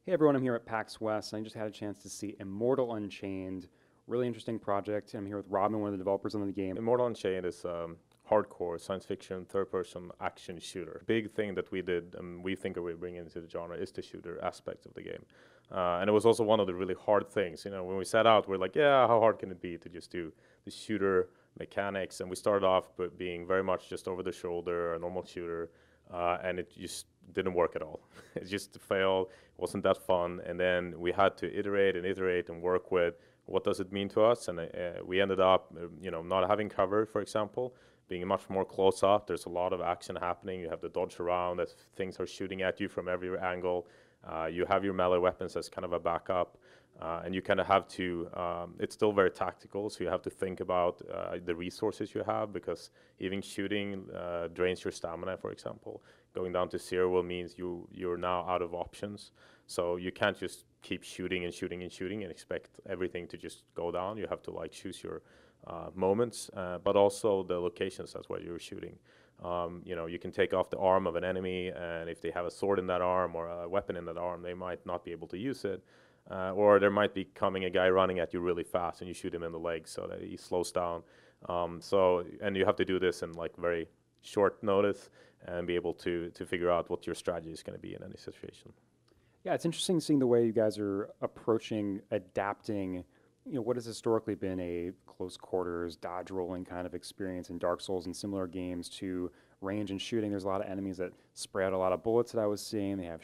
Hey everyone, I'm here at PAX West, and I just had a chance to see Immortal Unchained. Really interesting project. I'm here with Robin, one of the developers on the game. Immortal Unchained is hardcore science fiction third-person action shooter. Big thing that we did and we think we bring into the genre is the shooter aspect of the game. And it was also one of the really hard things. You know, when we set out, we're like, yeah, how hard can it be to just do the shooter mechanics? And we started off with being very much just over the shoulder, a normal shooter, and it just didn't work at all. It just failed. It wasn't that fun. And then we had to iterate and work with what does it mean to us? And we ended up, not having cover, for example, being much more close up. There's a lot of action happening. You have to dodge around as things are shooting at you from every angle. You have your melee weapons as kind of a backup. And you kind of have to, it's still very tactical, so you have to think about the resources you have, because even shooting drains your stamina, for example. Going down to zero means you're now out of options. So you can't just keep shooting and expect everything to just go down. You have to like choose your moments, but also the locations as where you're shooting. You can take off the arm of an enemy, and if they have a sword in that arm or a weapon in that arm, they might not be able to use it. Or there might be coming a guy running at you really fast, and you shoot him in the leg so that he slows down. And you have to do this in like very short notice and be able to figure out what your strategy is going to be in any situation. Yeah, it's interesting seeing the way you guys are approaching adapting, what has historically been a close quarters, dodge rolling kind of experience in Dark Souls and similar games to range and shooting. There's a lot of enemies that spray out a lot of bullets that I was seeing. They have,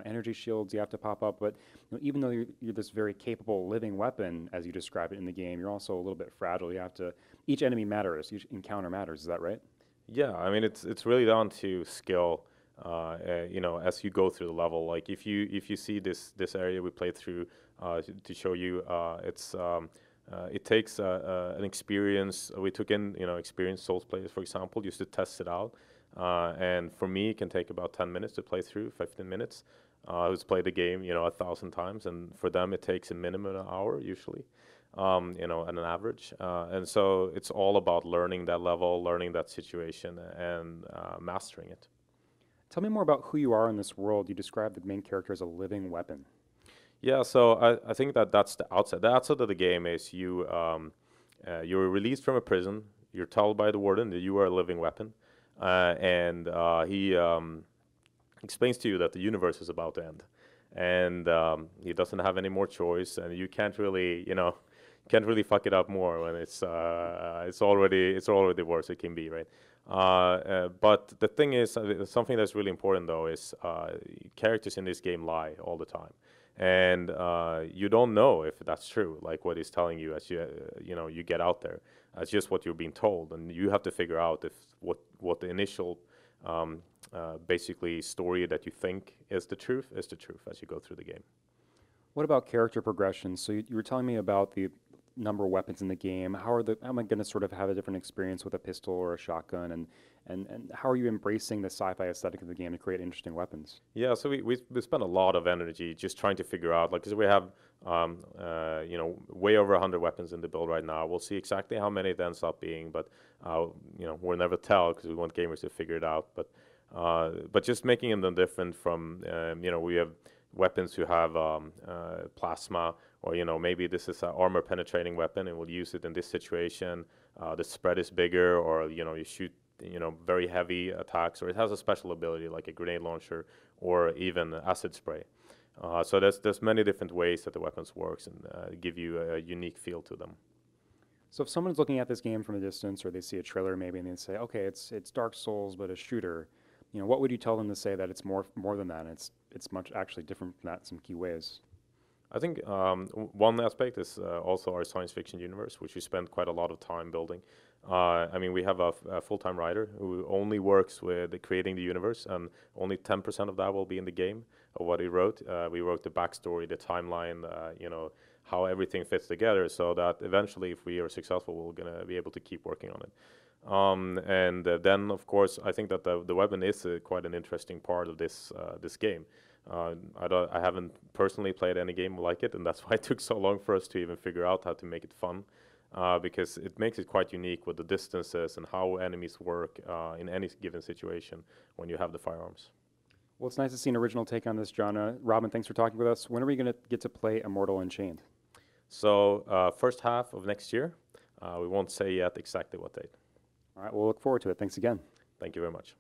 energy shields you have to pop up. But even though you're this very capable living weapon, as you describe it in the game, you're also a little bit fragile. You have to, each enemy matters, each encounter matters. Is that right? Yeah, I mean it's really down to skill. As you go through the level, like if you see this area we played through to show you, it takes an experience. We took in experienced Souls players, for example, just to test it out. And for me, it can take about 10 minutes to play through, 15 minutes. Who's played the game 1,000 times, and for them it takes a minimum an hour usually. At an average. And so it's all about learning that level, learning that situation, and mastering it. Tell me more about who you are in this world. You describe the main character as a living weapon. Yeah, so I think that that's the outside. The outside of the game is you're released from a prison. You're told by the warden that you are a living weapon, and he explains to you that the universe is about to end, and he doesn't have any more choice, and you can't really fuck it up more when it's already worse it can be, right? But the thing is, something that's really important though is characters in this game lie all the time, and you don't know if that's true, like what he's telling you as you get out there. It's just what you're being told, and you have to figure out if what the initial basically story that you think is the truth as you go through the game. What about character progression? So you were telling me about the number of weapons in the game. How am I going to sort of have a different experience with a pistol or a shotgun, and how are you embracing the sci-fi aesthetic of the game to create interesting weapons? Yeah, so we spend a lot of energy just trying to figure out, like, because we have, way over 100 weapons in the build right now. We'll see exactly how many it ends up being, but, we'll never tell because we want gamers to figure it out. But just making them different from, we have weapons who have plasma, or, maybe this is an armor penetrating weapon and we'll use it in this situation. The spread is bigger, or, you shoot very heavy attacks, or it has a special ability like a grenade launcher or even acid spray. So there's many different ways that the weapons works, and give you a unique feel to them. So if someone's looking at this game from a distance, or they see a trailer maybe, and they say, "Okay, it's Dark Souls but a shooter," what would you tell them to say that it's more than that? And it's much actually different from that in some key ways. I think one aspect is also our science fiction universe, which we spend quite a lot of time building. I mean, we have a full-time writer who only works with creating the universe, and only 10% of that will be in the game of what he wrote. We wrote the backstory, the timeline, how everything fits together, so that eventually, if we are successful, we're gonna be able to keep working on it. And then, of course, I think that the weapon is quite an interesting part of this game. I haven't personally played any game like it, and that's why it took so long for us to even figure out how to make it fun, because it makes it quite unique with the distances and how enemies work in any given situation when you have the firearms. Well, it's nice to see an original take on this genre. Robin, thanks for talking with us. When are we going to get to play Immortal Unchained? So first half of next year. We won't say yet exactly what date. All right, we'll look forward to it. Thanks again. Thank you very much.